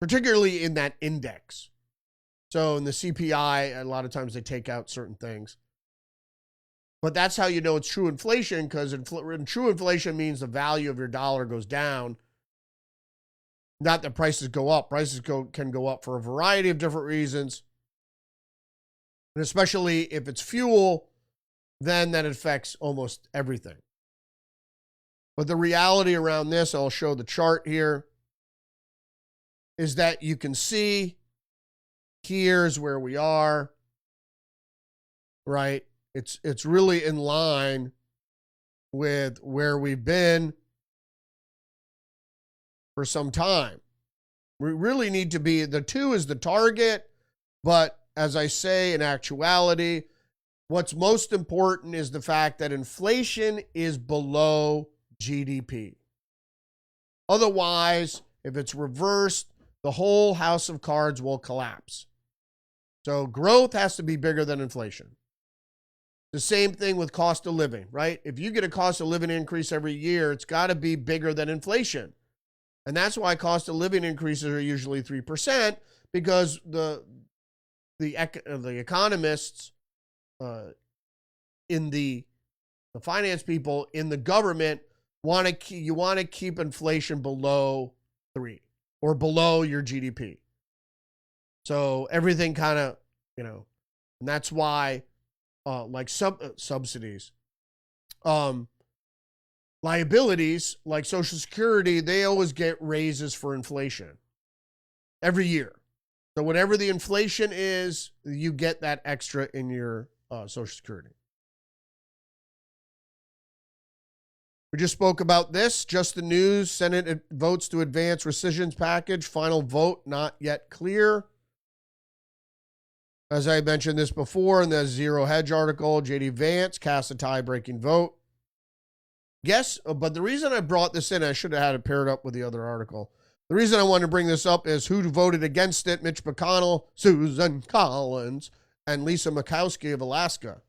Speaker 4: particularly in that index. So in the CPI, a lot of times they take out certain things. But that's how you know it's true inflation, because true inflation means the value of your dollar goes down, not that prices go up. Prices can go up for a variety of different reasons. And especially if it's fuel, then that affects almost everything. But the reality around this, I'll show the chart here, is that you can see here's where we are, right? It's really in line with where we've been for some time. We really need to be, the 2 is the target, but as I say, in actuality, what's most important is the fact that inflation is below GDP. Otherwise, if it's reversed, the whole house of cards will collapse. So growth has to be bigger than inflation. The same thing with cost of living, right? If you get a cost of living increase every year, it's got to be bigger than inflation. And that's why cost of living increases are usually 3%, because the economists, in the finance people in the government want to keep inflation below 3 or below your GDP. So everything kind of, and that's why like subsidies, liabilities like Social Security, they always get raises for inflation every year. So whatever the inflation is, you get that extra in your Social Security. We just spoke about this. Just the news. Senate votes to advance rescissions package. Final vote not yet clear. As I mentioned this before in the Zero Hedge article, J.D. Vance cast a tie-breaking vote. Yes, but the reason I brought this in, I should have had it paired up with the other article. The reason I wanted to bring this up is who voted against it: Mitch McConnell, Susan Collins, and Lisa Murkowski of Alaska.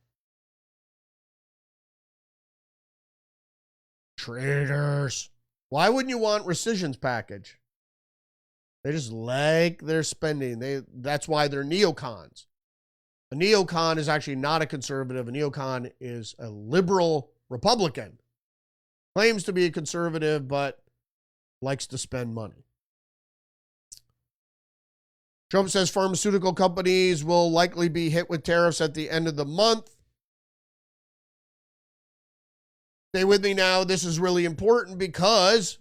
Speaker 4: Traitors. Why wouldn't you want rescissions package? They just like their spending. That's why they're neocons. A neocon is actually not a conservative. A neocon is a liberal Republican. Claims to be a conservative, but likes to spend money. Trump says pharmaceutical companies will likely be hit with tariffs at the end of the month. Stay with me now. This is really important because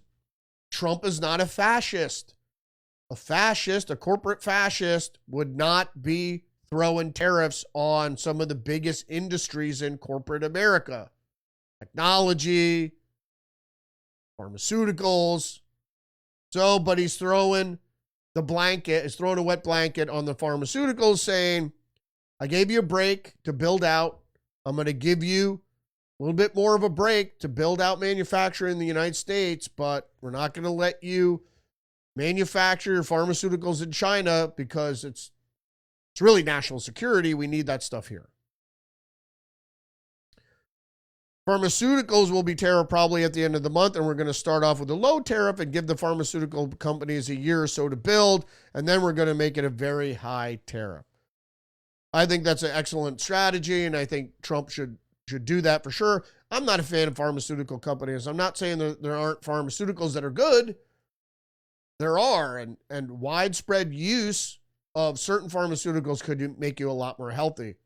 Speaker 4: Trump is not a fascist. A fascist, a corporate fascist, would not be throwing tariffs on some of the biggest industries in corporate America. Technology, pharmaceuticals. So, but he's throwing a wet blanket on the pharmaceuticals, saying, I gave you a break to build out. I'm going to give you a little bit more of a break to build out manufacturing in the United States, but we're not going to let you manufacture your pharmaceuticals in China because it's really national security. We need that stuff here. Pharmaceuticals will be tariffed probably at the end of the month, and we're going to start off with a low tariff and give the pharmaceutical companies a year or so to build, and then we're going to make it a very high tariff. I think that's an excellent strategy, and I think Trump should do that for sure. I'm not a fan of pharmaceutical companies. I'm not saying there aren't pharmaceuticals that are good. There are, and widespread use of certain pharmaceuticals could make you a lot more healthy.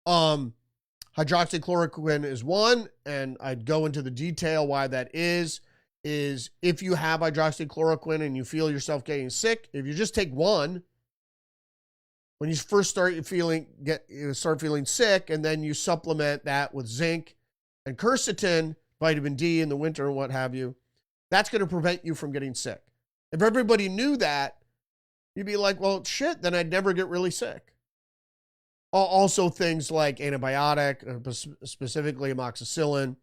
Speaker 4: Hydroxychloroquine is one, and I'd go into the detail why that is if you have hydroxychloroquine and you feel yourself getting sick, if you just take one, when you first start feeling sick, and then you supplement that with zinc and quercetin, vitamin D in the winter and what have you, that's going to prevent you from getting sick. If everybody knew that, you'd be like, well, shit, then I'd never get really sick. Also things like antibiotic, specifically amoxicillin.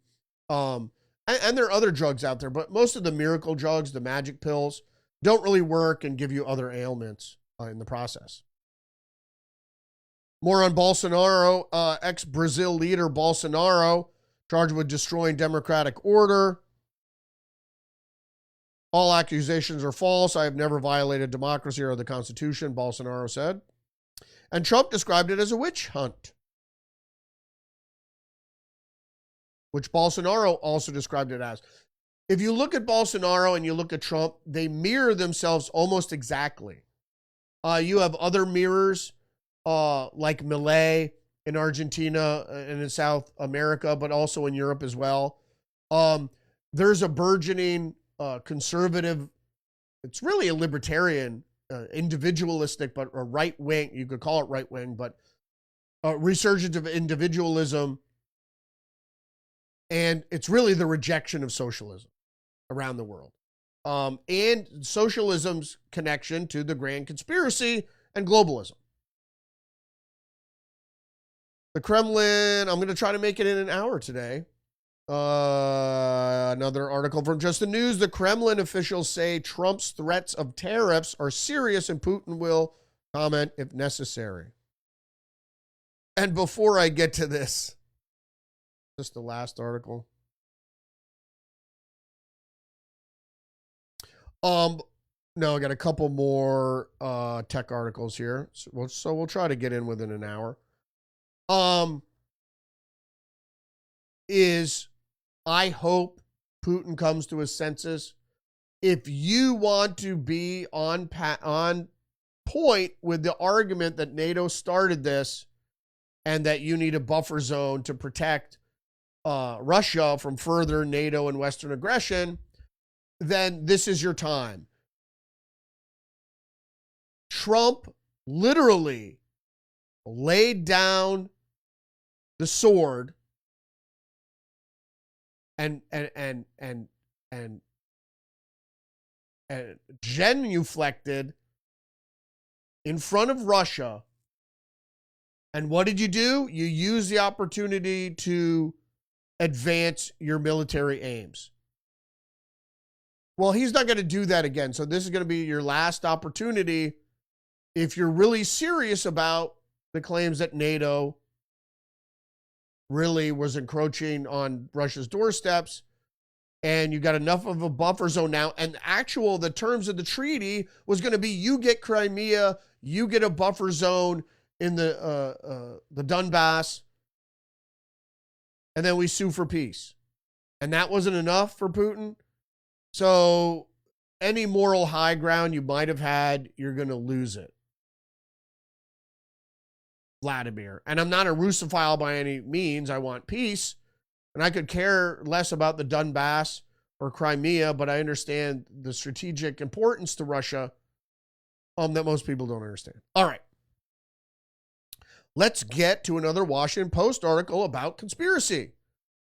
Speaker 4: And there are other drugs out there, but most of the miracle drugs, the magic pills, don't really work and give you other ailments in the process. More on Bolsonaro. Ex-Brazil leader Bolsonaro charged with destroying democratic order. All accusations are false. I have never violated democracy or the Constitution, Bolsonaro said. And Trump described it as a witch hunt, which Bolsonaro also described it as. If you look at Bolsonaro and you look at Trump, they mirror themselves almost exactly. You have other mirrors like Milei in Argentina and in South America, but also in Europe as well. There's a burgeoning conservative, it's really a libertarian, individualistic, but a right wing, you could call it right wing, but resurgence of individualism. And it's really the rejection of socialism around the world. And socialism's connection to the grand conspiracy and globalism. The Kremlin, I'm going to try to make it in an hour today. Another article from Just the News. The Kremlin officials say Trump's threats of tariffs are serious and Putin will comment if necessary. And before I get to this, just the last article. No, I got a couple more tech articles here. So we'll try to get in within an hour. I hope Putin comes to his senses. If you want to be on point with the argument that NATO started this and that you need a buffer zone to protect Russia from further NATO and Western aggression, then this is your time. Trump literally laid down the sword and genuflected in front of Russia. And what did you do? You used the opportunity to advance your military aims. Well, he's not going to do that again. So this is going to be your last opportunity if you're really serious about the claims that NATO really was encroaching on Russia's doorsteps, and you got enough of a buffer zone now. And the terms of the treaty was going to be you get Crimea, you get a buffer zone in the Donbass, and then we sue for peace. And that wasn't enough for Putin. So any moral high ground you might have had, you're going to lose it. Vladimir. And I'm not a Russophile by any means. I want peace. And I could care less about the Donbass or Crimea, but I understand the strategic importance to Russia that most people don't understand. All right. Let's get to another Washington Post article about conspiracy.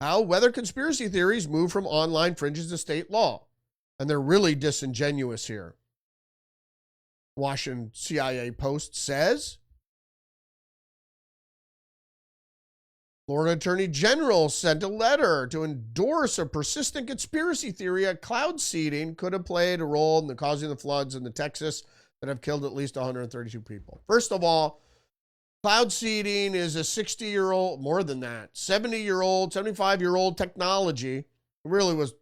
Speaker 4: Whether conspiracy theories move from online fringes to state law. And they're really disingenuous here. Washington CIA Post says, Florida Attorney General sent a letter to endorse a persistent conspiracy theory that cloud seeding could have played a role in the causing the floods in Texas that have killed at least 132 people. First of all, cloud seeding is a 60-year-old, more than that, 70-year-old, 75-year-old technology. It really was,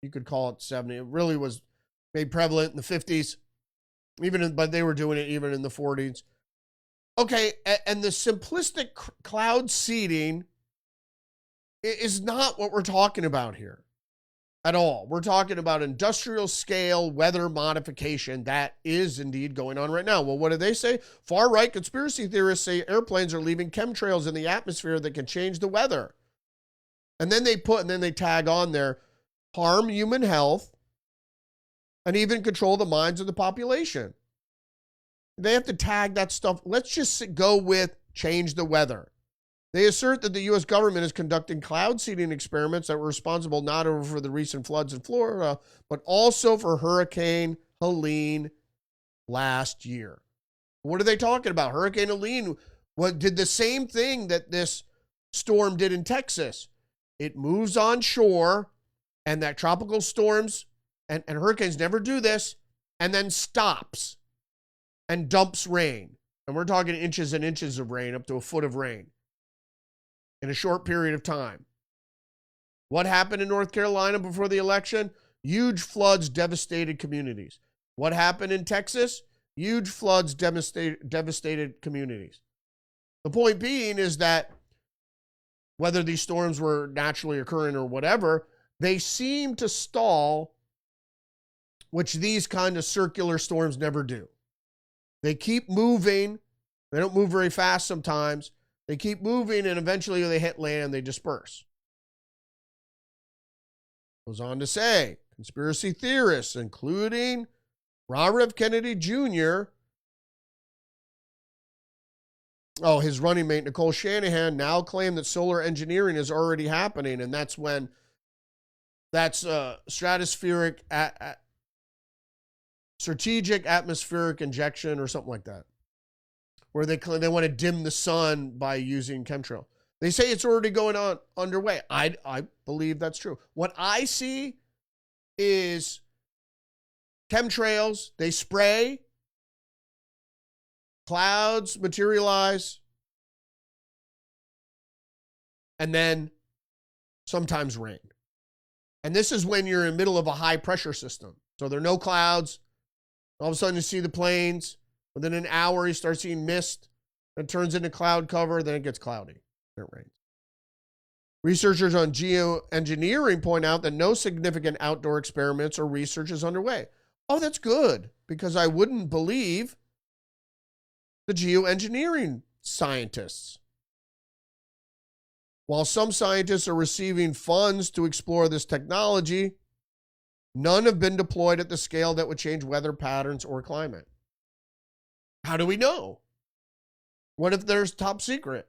Speaker 4: you could call it 70. It really was made prevalent in the 50s, but they were doing it even in the 40s. Okay, and the simplistic cloud seeding is not what we're talking about here at all. We're talking about industrial scale weather modification that is indeed going on right now. Well, what do they say? Far-right conspiracy theorists say airplanes are leaving chemtrails in the atmosphere that can change the weather. And then they tag on there, harm human health and even control the minds of the population. They have to tag that stuff. Let's just go with change the weather. They assert that the U.S. government is conducting cloud seeding experiments that were responsible not only for the recent floods in Florida, but also for Hurricane Helene last year. What are they talking about? Hurricane Helene did the same thing that this storm did in Texas. It moves on shore, and that tropical storms and hurricanes never do this, and then stops and dumps rain. And we're talking inches and inches of rain, up to a foot of rain in a short period of time. What happened in North Carolina before the election? Huge floods devastated communities. What happened in Texas? Huge floods devastated communities. The point being is that whether these storms were naturally occurring or whatever, they seem to stall, which these kind of circular storms never do. They keep moving. They don't move very fast sometimes. They keep moving, and eventually they hit land, they disperse. Goes on to say, conspiracy theorists, including Robert F. Kennedy Jr., his running mate, Nicole Shanahan, now claim that solar engineering is already happening, and that's stratospheric, strategic atmospheric injection or something like that, where they want to dim the sun by using chemtrail. They say it's already going on underway. I believe that's true. What I see is chemtrails. They spray, clouds materialize, and then sometimes rain. And this is when you're in the middle of a high pressure system. So there are no clouds. All of a sudden you see the plains. Within an hour, you start seeing mist. It turns into cloud cover. Then it gets cloudy. It rains. Researchers on geoengineering point out that no significant outdoor experiments or research is underway. Oh, that's good, because I wouldn't believe the geoengineering scientists. While some scientists are receiving funds to explore this technology, none have been deployed at the scale that would change weather patterns or climate. How do we know? What if there's top secret?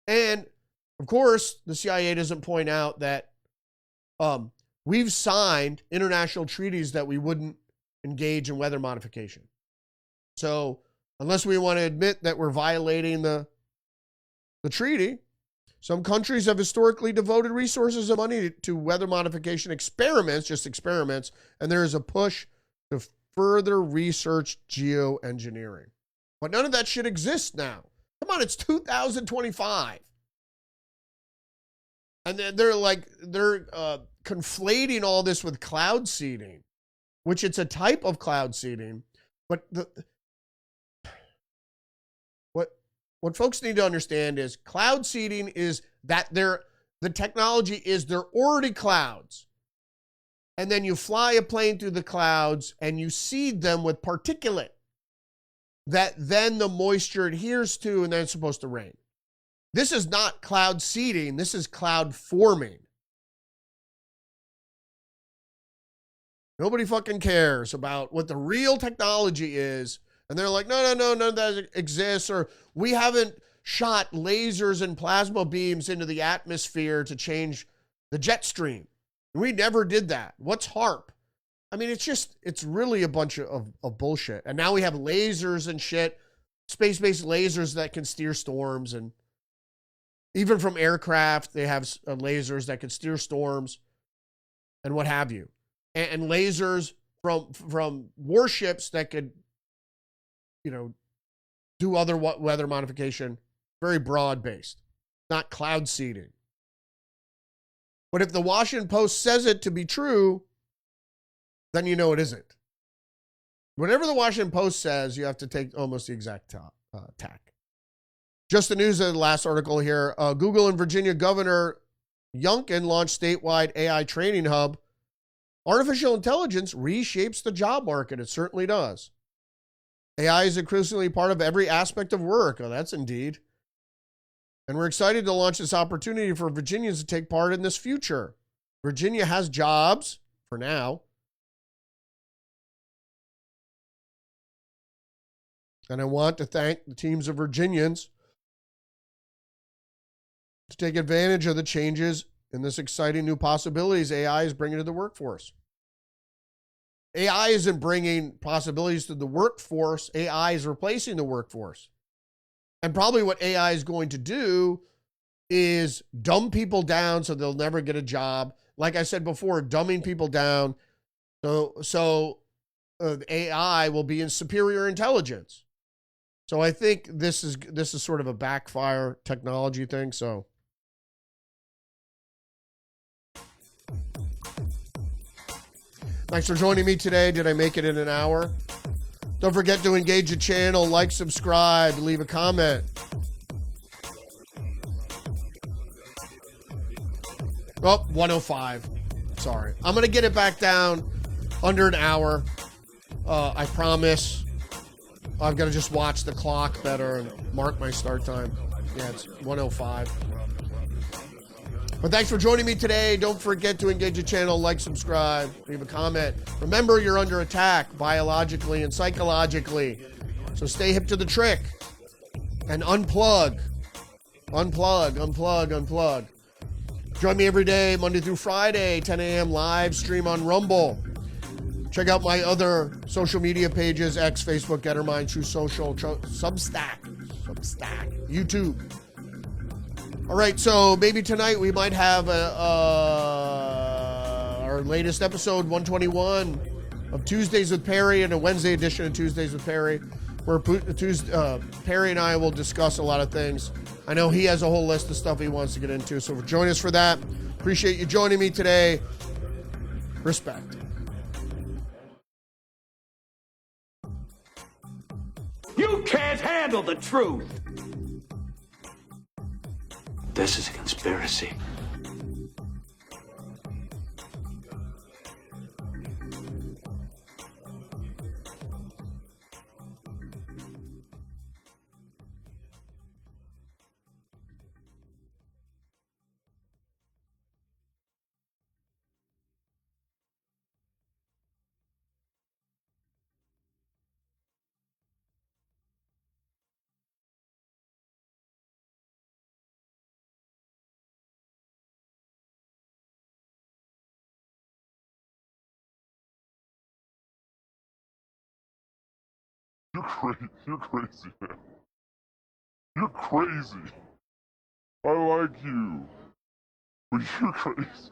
Speaker 4: And of course, the CIA doesn't point out that we've signed international treaties that we wouldn't engage in weather modification. So unless we want to admit that we're violating the treaty, some countries have historically devoted resources and money to weather modification experiments, just experiments, and there is a push to further research geoengineering. But none of that shit exists now. Come on, it's 2025. And then they're conflating all this with cloud seeding, which it's a type of cloud seeding. But what folks need to understand is cloud seeding is that the technology is they're already clouds. And then you fly a plane through the clouds and you seed them with particulate that then the moisture adheres to, and then it's supposed to rain. This is not cloud seeding. This is cloud forming. Nobody fucking cares about what the real technology is. And they're like, no, none of that exists. Or we haven't shot lasers and plasma beams into the atmosphere to change the jet stream. We never did that. What's HARP? I mean, it's really a bunch of bullshit. And now we have lasers and shit, space-based lasers that can steer storms. And even from aircraft, they have lasers that can steer storms and what have you. And lasers from warships that could, do other weather modification. Very broad-based, not cloud seeding. But if the Washington Post says it to be true, then you know it isn't. Whatever the Washington Post says, you have to take almost the exact tack. Just the news of the last article here. Google and Virginia Governor Youngkin launched statewide AI training hub. Artificial intelligence reshapes the job market. It certainly does. AI is increasingly part of every aspect of work. Oh, that's indeed. And we're excited to launch this opportunity for Virginians to take part in this future. Virginia has jobs for now. And I want to thank the teams of Virginians to take advantage of the changes and this exciting new possibilities AI is bringing to the workforce. AI isn't bringing possibilities to the workforce. AI is replacing the workforce. And probably what AI is going to do is dumb people down so they'll never get a job. Like I said before, dumbing people down so AI will be in superior intelligence. So I think this is sort of a backfire technology thing. So thanks for joining me today. Did I make it in an hour? Don't forget to engage the channel, like, subscribe, leave a comment. Oh, 105. Sorry. I'm going to get it back down under an hour. I promise. I've got to just watch the clock better and mark my start time. Yeah, it's 105. But thanks for joining me today. Don't forget to engage the channel, like, subscribe, leave a comment. Remember, you're under attack biologically and psychologically. So stay hip to the trick and unplug. Unplug, unplug, unplug. Join me every day, Monday through Friday, 10 a.m. live stream on Rumble. Check out my other social media pages, X, Facebook, Gettermine, True Social, Substack, YouTube. All right, so maybe tonight we might have our latest episode, 121 of Tuesdays with Perry, and a Wednesday edition of Tuesdays with Perry, where Perry and I will discuss a lot of things. I know he has a whole list of stuff he wants to get into, so join us for that. Appreciate you joining me today. Respect.
Speaker 5: You can't handle the truth.
Speaker 3: This is a conspiracy.
Speaker 6: You're crazy. You're crazy, man. You're crazy. I like you. But you're crazy.